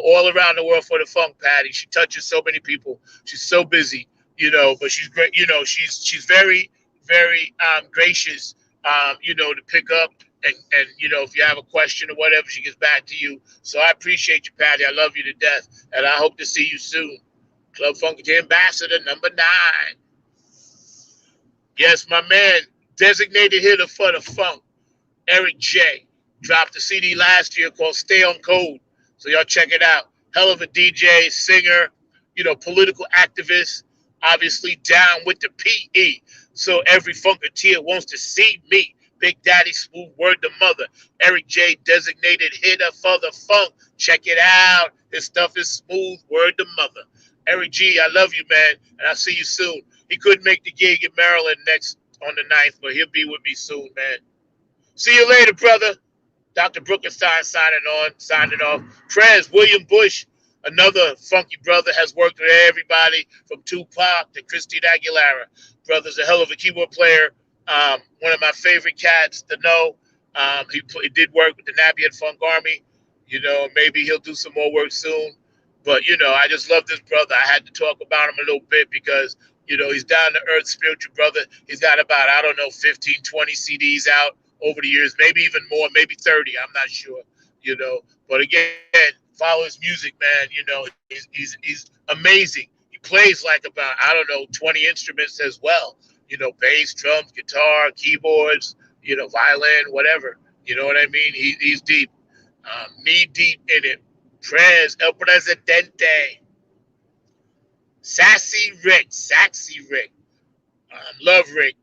all around the world for the Funk Patty. She touches so many people. She's so busy, but she's great. She's very, very gracious, to pick up and if you have a question or whatever, she gets back to you. So I appreciate you, Patty. I love you to death, and I hope to see you soon. Club Funketeer Ambassador number 9. Yes, my man, designated hitter for the funk, Eric J. Dropped a CD last year called Stay on Code. So y'all check it out. Hell of a DJ, singer, political activist, obviously down with the PE. So every funketeer wants to see me. Big Daddy Smooth, word to mother. Eric J, designated hitter for the funk. Check it out. His stuff is smooth, word to mother. Eric G, I love you, man, and I'll see you soon. He couldn't make the gig in Maryland next on the 9th, but he'll be with me soon, man. See you later, brother. Dr. Brookenstein signing off. Prez, William Bush, another funky brother, has worked with everybody from Tupac to Christina Aguilera. Brother's a hell of a keyboard player. One of my favorite cats to know. He did work with the Napier Funk Army. Maybe he'll do some more work soon. But, I just love this brother. I had to talk about him a little bit because, he's down to earth, spiritual brother. He's got about, 15, 20 CDs out over the years, maybe even more, maybe 30. I'm not sure, But again, follow his music, man. He's amazing. He plays like about, 20 instruments as well. Bass, drums, guitar, keyboards, violin, whatever. You know what I mean? He's deep, knee deep in it. Prez, El Presidente. Sassy Rick. Love Rick.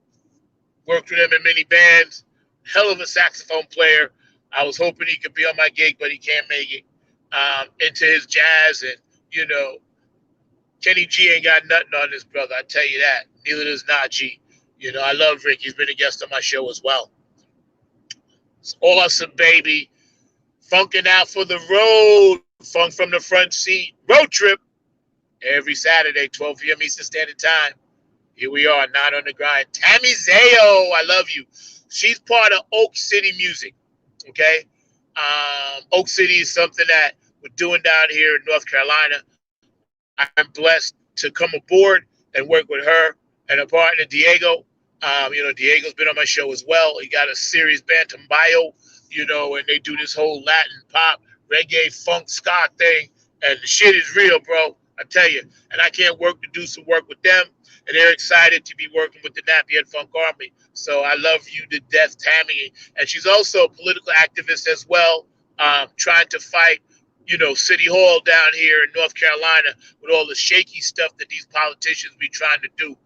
Worked with him in many bands. Hell of a saxophone player. I was hoping he could be on my gig, but he can't make it. Into his jazz and, Kenny G ain't got nothing on this brother, I tell you that. Neither does Najee. I love Rick. He's been a guest on my show as well. It's awesome, baby. Funking out for the road. Funk from the front seat. Road trip. Every Saturday, 12 p.m. Eastern Standard Time. Here we are, not on the grind. Tammy Zayo, I love you. She's part of Oak City Music, okay? Oak City is something that we're doing down here in North Carolina. I'm blessed to come aboard and work with her and her partner, Diego. Diego's been on my show as well. He got a serious band, Tambayo, and they do this whole Latin pop, reggae, funk, ska thing. And the shit is real, bro. I tell you. And I can't wait to do some work with them. And they're excited to be working with the Napier Funk Army. So I love you to death, Tammy. And she's also a political activist as well, trying to fight, City Hall down here in North Carolina with all the shaky stuff that these politicians be trying to do.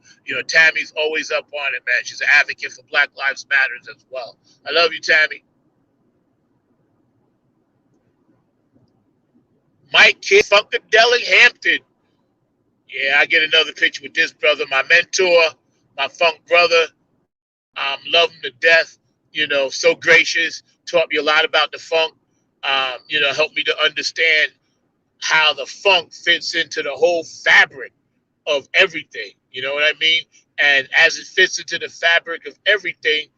Tammy's always up on it, man. She's an advocate for Black Lives Matters as well. I love you, Tammy. Mike Kidd, Funkadelic Hampton. Yeah, I get another picture with this brother, my mentor, my funk brother. Love him to death. So gracious. Taught me a lot about the funk. Helped me to understand how the funk fits into the whole fabric of everything. You know what I mean? And as it fits into the fabric of everything,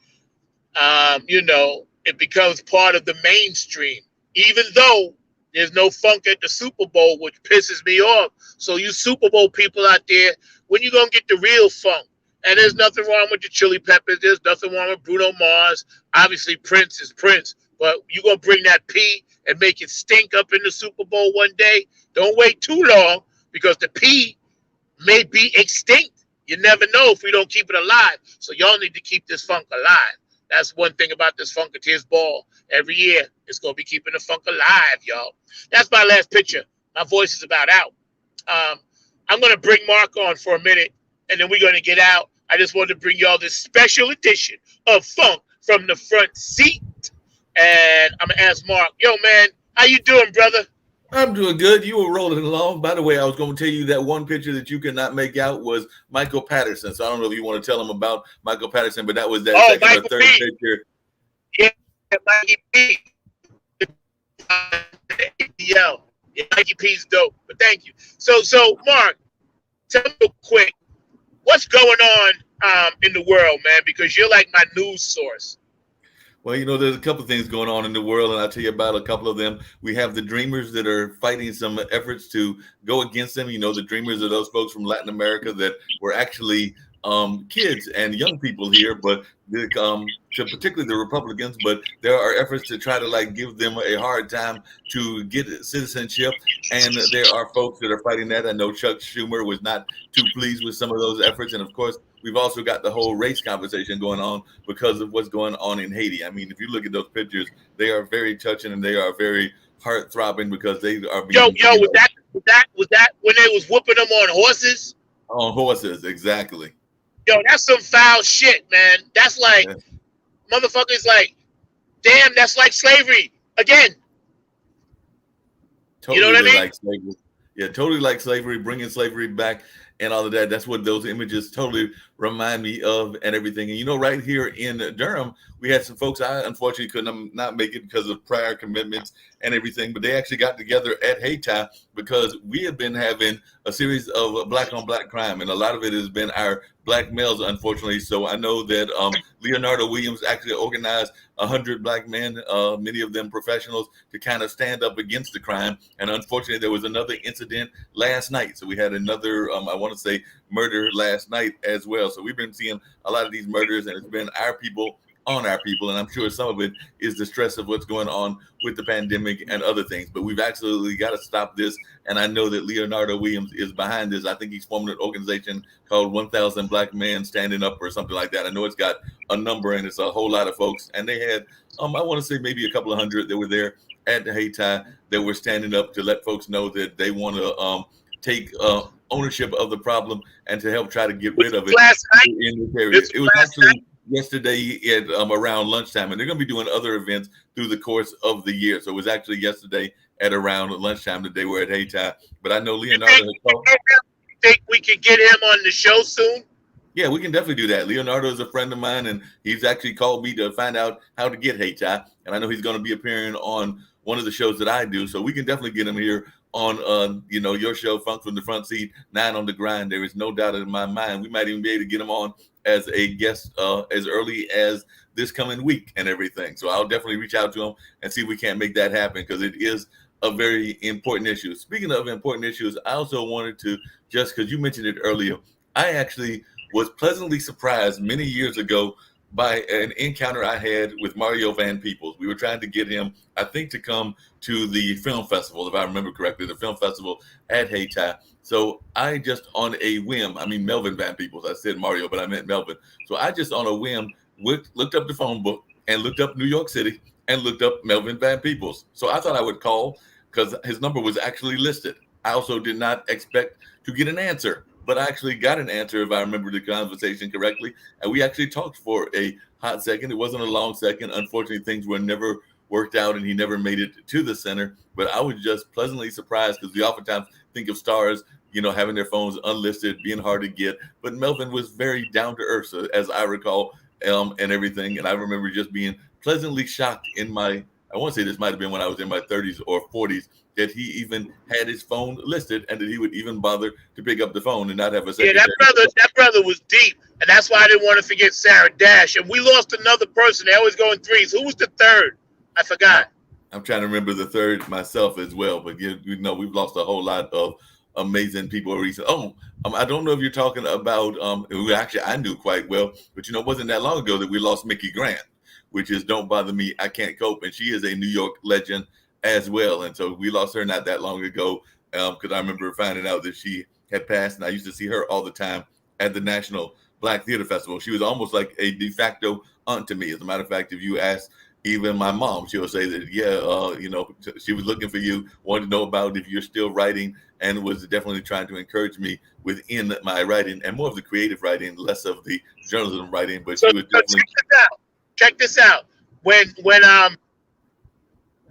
it becomes part of the mainstream, even though there's no funk at the Super Bowl, which pisses me off. So you Super Bowl people out there, when you going to get the real funk? And there's nothing wrong with the Chili Peppers. There's nothing wrong with Bruno Mars. Obviously, Prince is Prince. But you going to bring that P and make it stink up in the Super Bowl one day? Don't wait too long because the P may be extinct. You never know if we don't keep it alive. So y'all need to keep this funk alive. That's one thing about this Funketeers Ball. Every year, it's going to be keeping the funk alive, y'all. That's my last picture. My voice is about out. I'm going to bring Mark on for a minute, and then we're going to get out. I just wanted to bring y'all this special edition of Funk from the Front Seat. And I'm going to ask Mark, yo, man, how you doing, brother? I'm doing good. You were rolling along. By the way, I was going to tell you that one picture that you could not make out was Michael Patterson. So I don't know if you want to tell them about Michael Patterson, but that was that second Michael or third P. picture. Yeah, Mikey P. Yeah, Mikey P's dope. But thank you. So Mark, tell me real quick, what's going on in the world, man? Because you're like my news source. Well, there's a couple of things going on in the world, and I'll tell you about a couple of them. We have the Dreamers that are fighting some efforts to go against them. The Dreamers are those folks from Latin America that were actually kids and young people here, but particularly the Republicans, but there are efforts to try to give them a hard time to get citizenship, and there are folks that are fighting that. I know Chuck Schumer was not too pleased with some of those efforts, and of course, we've also got the whole race conversation going on because of what's going on in Haiti. I mean, if you look at those pictures, they are very touching and they are very heart-throbbing because they are being... was that when they was whooping them on horses? On horses, exactly. Yo, that's some foul shit, man. That's like, motherfuckers like, damn, that's like slavery again. Totally, you know what I mean? Like slavery. Yeah, totally like slavery, bringing slavery back and all of that. That's what those images totally remind me of and everything. And right here in Durham, we had some folks. I unfortunately couldn't not make it because of prior commitments and everything, but they actually got together at Haiti because we have been having a series of black on black crime, and a lot of it has been our black males, unfortunately. So I know that Leonardo Williams actually organized 100 black men, many of them professionals, to kind of stand up against the crime. And unfortunately, there was another incident last night. So we had another, I want to say, murder last night as well. So we've been seeing a lot of these murders, and it's been our people on our people. And I'm sure some of it is the stress of what's going on with the pandemic and other things. But we've absolutely got to stop this. And I know that Leonardo Williams is behind this. I think he's formed an organization called 1,000 Black Men Standing Up or something like that. I know it's got a number and it's a whole lot of folks. And they had, I want to say maybe a couple of hundred that were there at the Haiti that were standing up to let folks know that they want to take ownership of the problem and to help try to get rid of it. Last night? It was actually yesterday at around lunchtime, and they're going to be doing other events through the course of the year. So it was actually yesterday at around lunchtime that they were at Haiti. But I know Leonardo has called. Think we can get him on the show soon? Yeah, we can definitely do that. Leonardo is a friend of mine, and he's actually called me to find out how to get Haiti. And I know he's going to be appearing on one of the shows that I do. So we can definitely get him here on, your show, Funk from the Front Seat, 9 on the Grind. There is no doubt in my mind. We might even be able to get him on as a guest as early as this coming week and everything. So I'll definitely reach out to him and see if we can't make that happen, because it is a very important issue. Speaking of important issues, I also wanted to, just because you mentioned it earlier, I actually was pleasantly surprised many years ago by an encounter I had with Mario Van Peebles. We were trying to get him, I think, to come to the film festival, if I remember correctly, the film festival at Haiti. So I just on a whim, Melvin Van Peebles, I said Mario, but I meant Melvin. So I just on a whim looked up the phone book and looked up New York City and looked up Melvin Van Peebles. So I thought I would call because his number was actually listed. I also did not expect to get an answer, but I actually got an answer, if I remember the conversation correctly. And we actually talked for a hot second. It wasn't a long second. Unfortunately, things were never worked out and he never made it to the center. But I was just pleasantly surprised, because we oftentimes think of stars, having their phones unlisted, being hard to get. But Melvin was very down to earth, as I recall, and everything. And I remember just being pleasantly shocked I want to say this might have been when I was in my 30s or 40s, that he even had his phone listed and that he would even bother to pick up the phone and not have a secretary. Yeah, that brother was deep. And that's why I didn't want to forget Sarah Dash. And we lost another person. They always go in threes. Who was the third? I forgot. I'm trying to remember the third myself as well. But we've lost a whole lot of amazing people recently. Oh, I don't know if you're talking about who actually I knew quite well, but it wasn't that long ago that we lost Mickey Grant, which is "Don't Bother Me, I Can't Cope," and she is a New York legend as well. And so we lost her not that long ago because I remember finding out that she had passed, and I used to see her all the time at the National Black Theater Festival. She was almost like a de facto aunt to me. As a matter of fact, if you ask even my mom, she'll say that, she was looking for you, wanted to know about if you're still writing, and was definitely trying to encourage me within my writing and more of the creative writing, less of the journalism writing. But So, she was definitely. check this out. When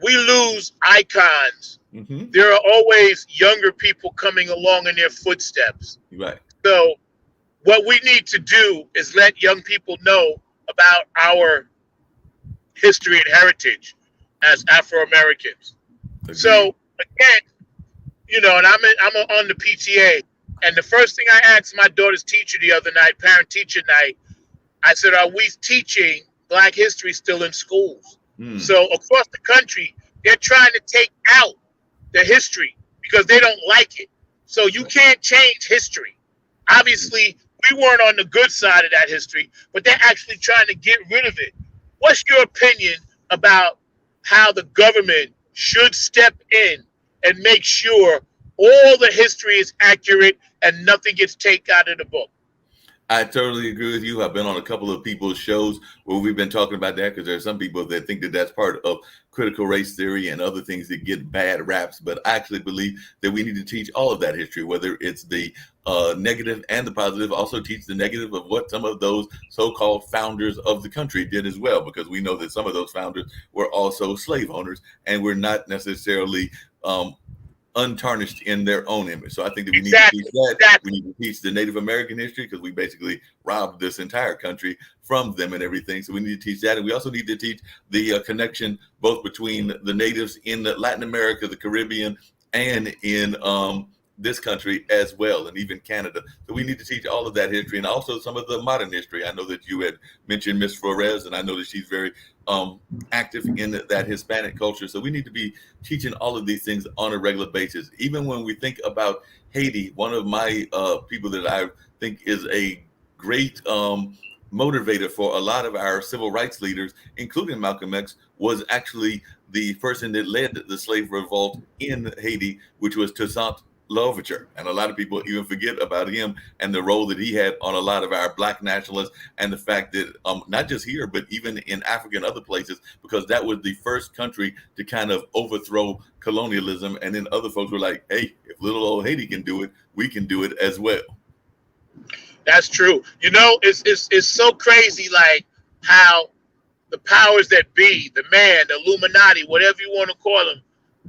we lose icons, Mm-hmm. there are always younger people coming along in their footsteps. Right. So what we need to do is let young people know about our history and heritage as Afro Americans. So again, and I'm on the PTA, and the first thing I asked my daughter's teacher the other night, parent teacher night, I said, "Are we teaching Black history still in schools?" So across the country, they're trying to take out the history because they don't like it. So you can't change history. Obviously, we weren't on the good side of that history, but they're actually trying to get rid of it. What's your opinion about how the government should step in and make sure all the history is accurate and nothing gets taken out of the book? I totally agree with you. I've been on a couple of people's shows where we've been talking about that because there are some people that think that that's part of critical race theory and other things that get bad raps. But I actually believe that we need to teach all of that history, whether it's the negative and the positive. Also teach the negative of what some of those so-called founders of the country did as well, because we know that some of those founders were also slave owners and were not necessarily untarnished in their own image. So I think that we need to teach that. Exactly. We need to teach the Native American history because we basically robbed this entire country from them and everything. So we need to teach that. And we also need to teach the connection both between the natives in Latin America, the Caribbean, and in this country as well, and even Canada. So we need to teach all of that history and also some of the modern history. I know that you had mentioned Miss Flores, and I know that she's very active in that Hispanic culture. So we need to be teaching all of these things on a regular basis. Even when we think about Haiti, one of my people that I think is a great motivator for a lot of our civil rights leaders, including Malcolm X, was actually the person that led the slave revolt in Haiti, which was Toussaint Louverture. And a lot of people even forget about him and the role that he had on a lot of our Black nationalists, and the fact that not just here, but even in Africa and other places, because that was the first country to kind of overthrow colonialism. And then other folks were like, hey, if little old Haiti can do it, we can do it as well. That's true. It's so crazy, like how the powers that be, the man, the Illuminati, whatever you want to call them,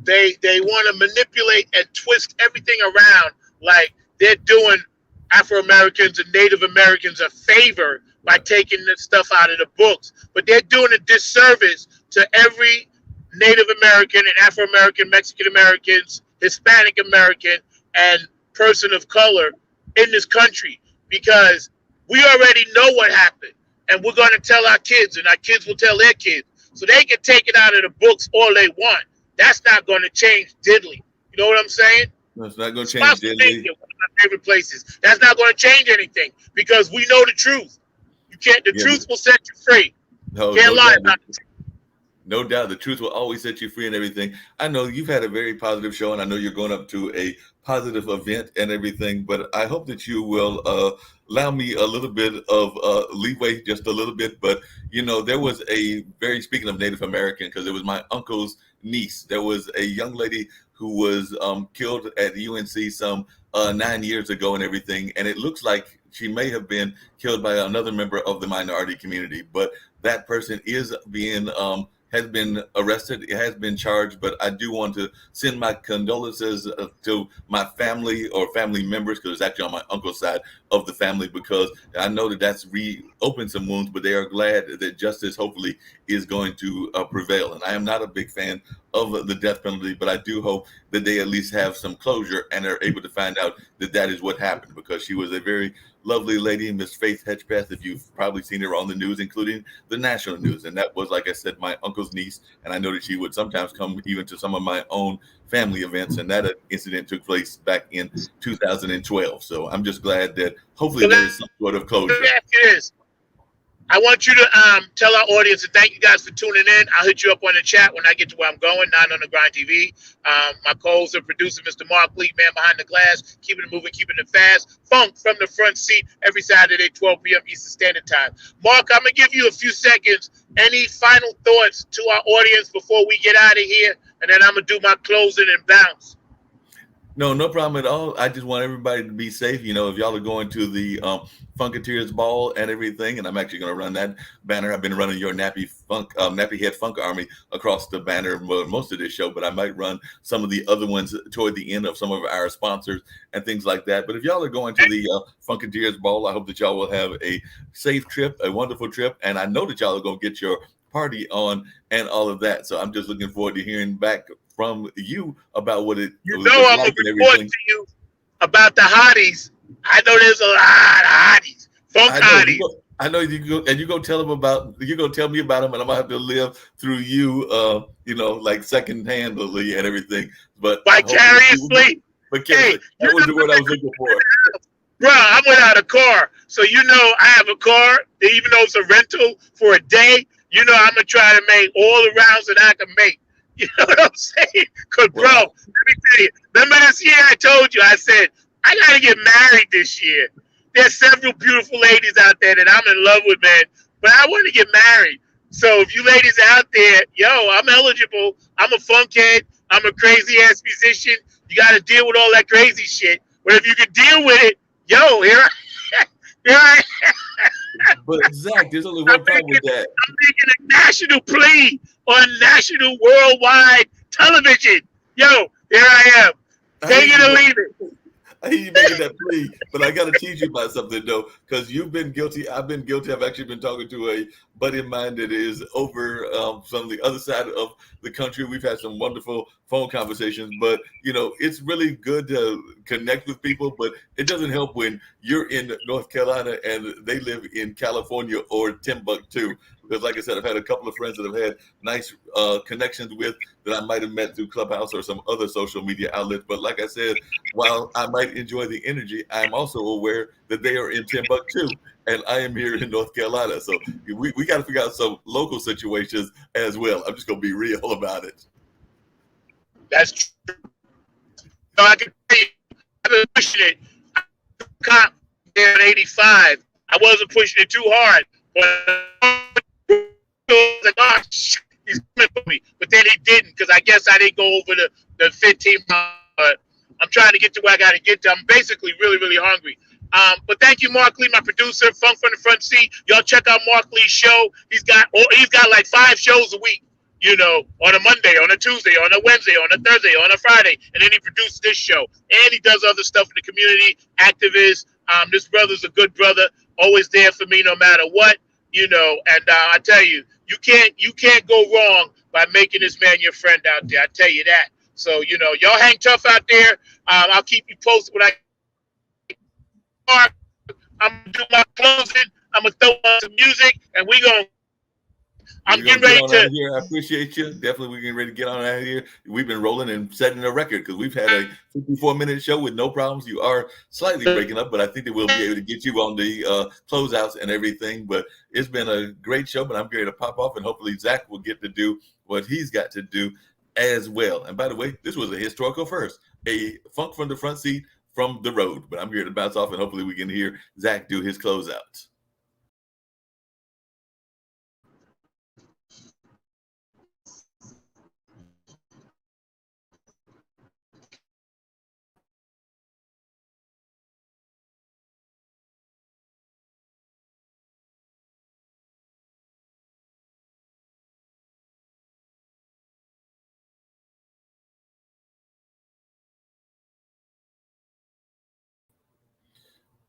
they want to manipulate and twist everything around, like they're doing Afro Americans and Native Americans a favor by taking this stuff out of the books, but they're doing a disservice to every Native American and Afro American, Mexican Americans, Hispanic American, and person of color in this country, because we already know what happened, and we're going to tell our kids, and our kids will tell their kids, so they can take it out of the books all they want. That's not going to change diddly. You know what I'm saying? No, it's not going to change diddly. One of my favorite places. That's not going to change anything because we know the truth. You can't. The truth will set you free. Can't lie about it. No doubt, the truth will always set you free and everything. I know you've had a very positive show, and I know you're going up to a positive event and everything, but I hope that you will allow me a little bit of leeway, just a little bit. But, there was speaking of Native American, because it was my uncle's niece. There was a young lady who was killed at UNC some 9 years ago and everything. And it looks like she may have been killed by another member of the minority community. But that person is has been arrested, it has been charged, but I do want to send my condolences to my family or family members, because it's actually on my uncle's side of the family, because I know that that's reopened some wounds, but they are glad that justice hopefully is going to prevail. And I am not a big fan of the death penalty, but I do hope that they at least have some closure and are able to find out that that is what happened, because she was a very lovely lady, Miss Faith Hedgepeth, if you've probably seen her on the news, including the national news. And that was, like I said, my uncle's niece. And I know that she would sometimes come even to some of my own family events. And that incident took place back in 2012. So I'm just glad that hopefully So there is some sort of let me closure. ask you this. I want you to tell our audience, and thank you guys for tuning in. I'll hit you up on the chat when I get to where I'm going, Nine on the Grind TV. My co-host and producer, Mr. Mark Lee, man behind the glass, keeping it moving, keeping it fast. Funk from the front seat every Saturday, 12 p.m. Eastern Standard Time. Mark, I'm going to give you a few seconds. Any final thoughts to our audience before we get out of here? And then I'm going to do my closing and bounce. No problem at all. I just want everybody to be safe. You know, if y'all are going to the Funketeers Ball and everything, and I'm actually going to run that banner. I've been running your Nappy Head Funk Army across the banner most of this show, but I might run some of the other ones toward the end of some of our sponsors and things like that. But if y'all are going to the Funketeers Ball, I hope that y'all will have a safe trip, a wonderful trip, and I know that y'all are going to get your party on and all of that. So I'm just looking forward to hearing back from you about what it You was know I'm like going and to report everything. to you about the hotties. I know there's a lot of hotties. Funk hotties. I know you go and you go tell tell me about them, and I'm gonna have to live through you, like second handedly and everything. But vicariously. Hey, that was the word I was looking for. Bro, I'm without a car, so I have a car, even though it's a rental for a day. I'm gonna try to make all the rounds that I can make. You know what I'm saying? Cause bro, let me tell you. Remember this year I told you, I said I gotta get married this year. There's several beautiful ladies out there that I'm in love with, man. But I want to get married. So if you ladies out there, I'm eligible. I'm a funkhead. I'm a crazy ass musician. You got to deal with all that crazy shit. But if you can deal with it, here I But Zach, there's only one problem with that. I'm making a national plea on national worldwide television. Here I am. Take it or leave it. I hear you making that plea, but I got to teach you about something though, because you've been guilty. I've been guilty. I've actually been talking to a buddy of mine that is over from the other side of the country. We've had some wonderful phone conversations, but it's really good to connect with people, but it doesn't help when you're in North Carolina and they live in California or Timbuktu. Because like I said, I've had a couple of friends that I've had nice connections with that I might have met through Clubhouse or some other social media outlets. But like I said, while I might enjoy the energy, I'm also aware that they are in Timbuktu and I am here in North Carolina. So we got to figure out some local situations as well. I'm just going to be real about it. That's true. So I can tell you, I've been pushing it. Cop there at 85. I wasn't pushing it too hard. But like, oh, shit, he's coming for me. But then he didn't, because I guess I didn't go over the 15 mile. But I'm trying to get to where I got to get to. I'm basically really, really hungry. But thank you, Mark Lee, my producer, Funk from the Front Seat. Y'all check out Mark Lee's show. He's got like 5 shows a week. On a Monday, on a Tuesday, on a Wednesday, on a Thursday, on a Friday, and then he produces this show. And he does other stuff in the community, activist. This brother's a good brother, always there for me no matter what. And I tell you, you can't go wrong by making this man your friend out there. I tell you that. So y'all hang tough out there. I'll keep you posted when I'm gonna do my closing. I'm gonna throw on some music, and I'm getting ready to. Here. I appreciate you. Definitely, we're getting ready to get on out of here. We've been rolling and setting a record because we've had a 54-minute show with no problems. You are slightly breaking up, but I think that we'll be able to get you on the closeouts and everything. But it's been a great show, but I'm ready to pop off, and hopefully Zach will get to do what he's got to do as well. And by the way, this was a historical first, a Funk from the Front Seat from the road. But I'm here to bounce off, and hopefully we can hear Zach do his closeouts.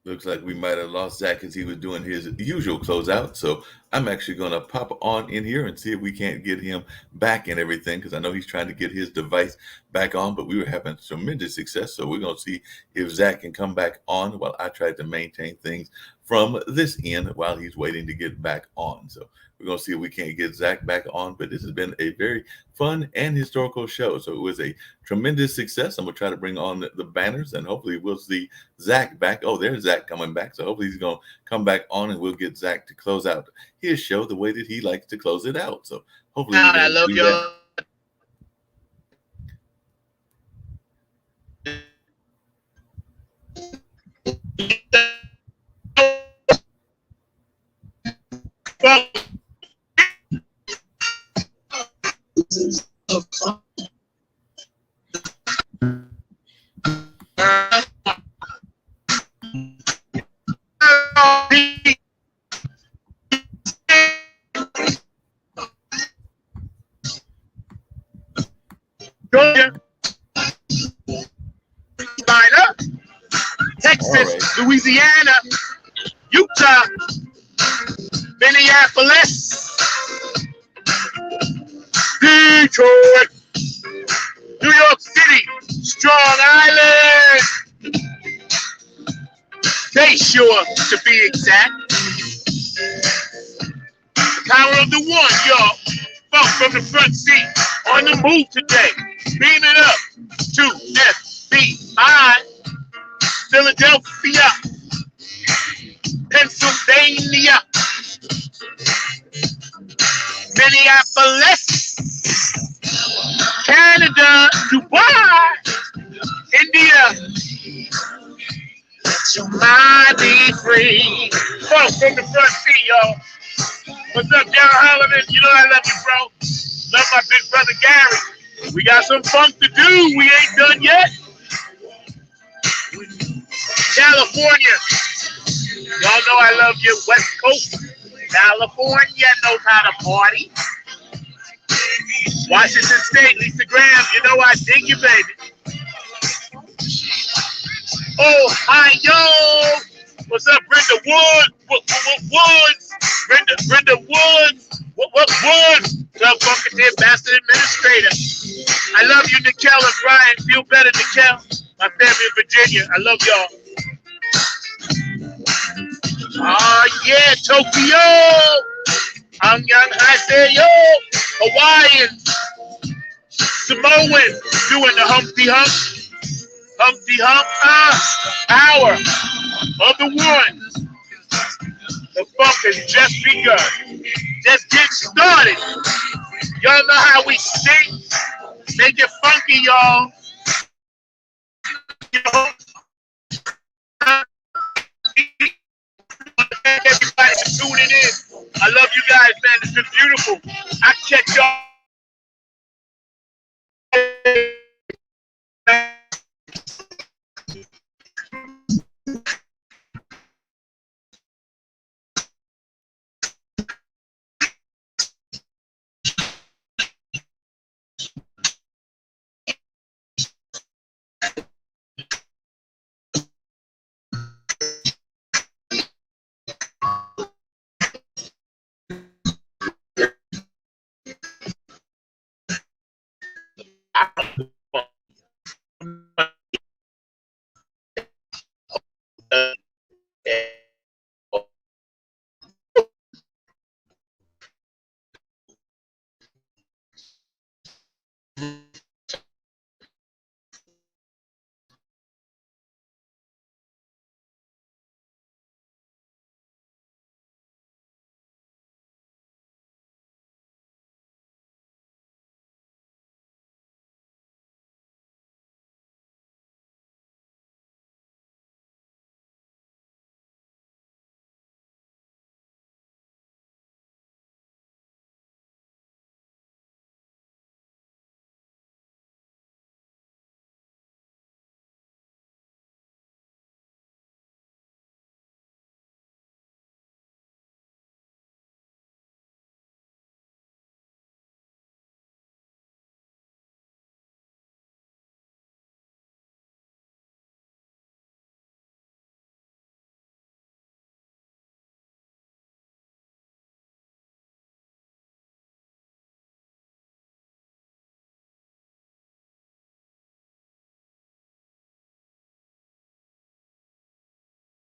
Looks like we might have lost Zach as he was doing his usual closeout. So I'm actually going to pop on in here and see if we can't get him back and everything, because I know he's trying to get his device back on, but we were having tremendous success. So we're going to see if Zach can come back on while I try to maintain things from this end while he's waiting to get back on. So we're going to see if we can't get Zach back on, but this has been a very fun and historical show. So it was a tremendous success. I'm going to try to bring on the banners, and hopefully we'll see Zach back. Oh, there's Zach coming back. So hopefully he's going to come back on, and we'll get Zach to close out his show the way that he likes to close it out. So hopefully I love do you. that. Georgia, Carolina, Texas, Louisiana, Utah, Minneapolis, Detroit, New York City, Strong Island, Bayshore to be exact. The power of the one, y'all. Funk from the front seat, on the move today. Beam it up to FBI, Philadelphia, Pennsylvania, Minneapolis, Canada, Dubai, India. Mighty free. Funk from the front seat, y'all. What's up, Darren Holliman? You know I love you, bro. Love my big brother Gary. We got some funk to do. We ain't done yet. California. Y'all know I love you. West Coast. California knows how to party. Washington State, Lisa Graham. You know I dig you, baby. Ohio. What's up, Brenda Woods? Brenda Woods. What Woods? Club Funkative Bastard Administrator. I love you, Nikel and Brian. Feel better, Nikel. My family in Virginia. I love y'all. Oh, yeah, Tokyo. I'm Young Haseyo. Hawaiians. Samoans doing the Humpty Hump. Humpty Hump. Power of the one. The funk has just begun. Just getting started. Y'all know how we sing. Make it funky, y'all. Everybody for tuning in. I love you guys, man. It's been beautiful. I catch y'all.